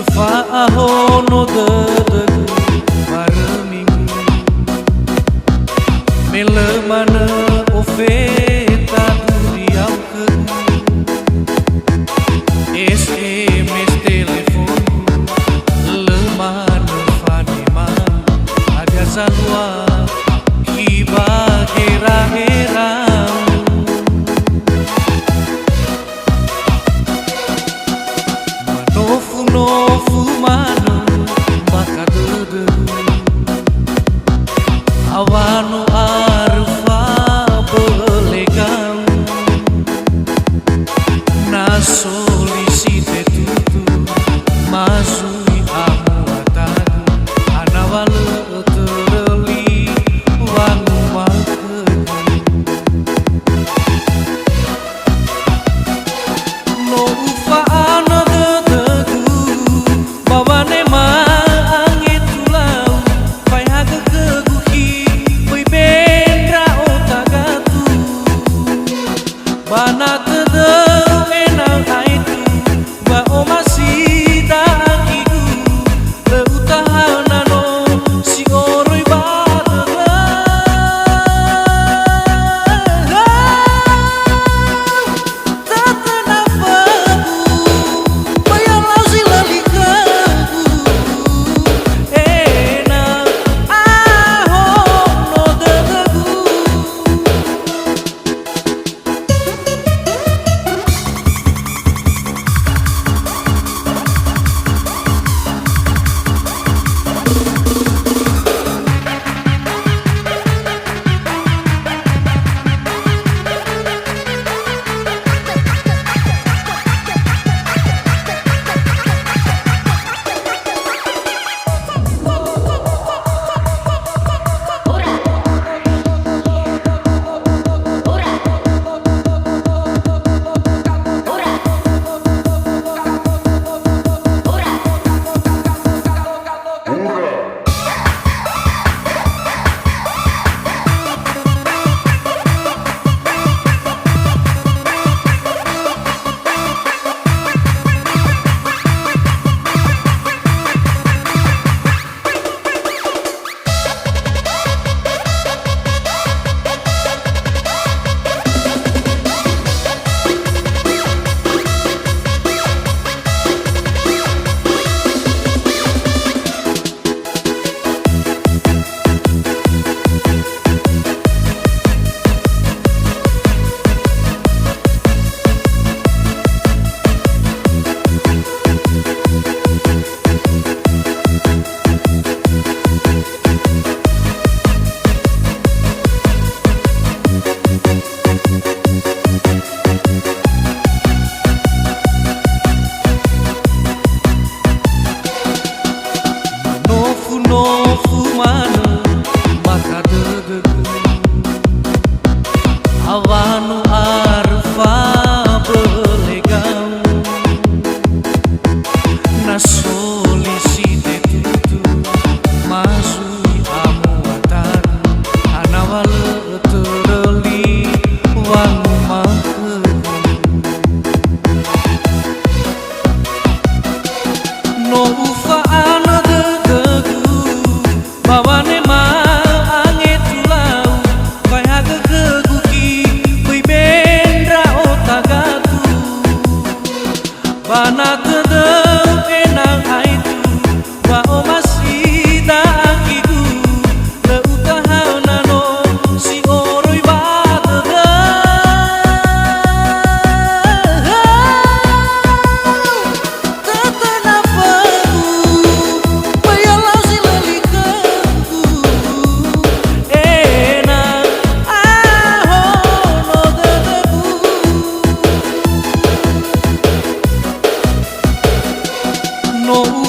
Faaho no dedegu mareming melemana ofeta duriau ke SMS telepon lemana fanima ada salwa kiba gera-gera nofu mano baka dede awano arfa belegang na solicite tutu masui amuatan anawale tereli wangu makan no ufa ana nofu mano baka dedegu awano arfa belegang na solicite tutu masui amuatan anawale tereli wangu makan no ufa ana bawane ma ange tulau kai haga keguki kui bendra otagatu bana tedeu enang aitu wa o masida akigu le utahana no si oroi badega tatana pagu bayalau si lelika no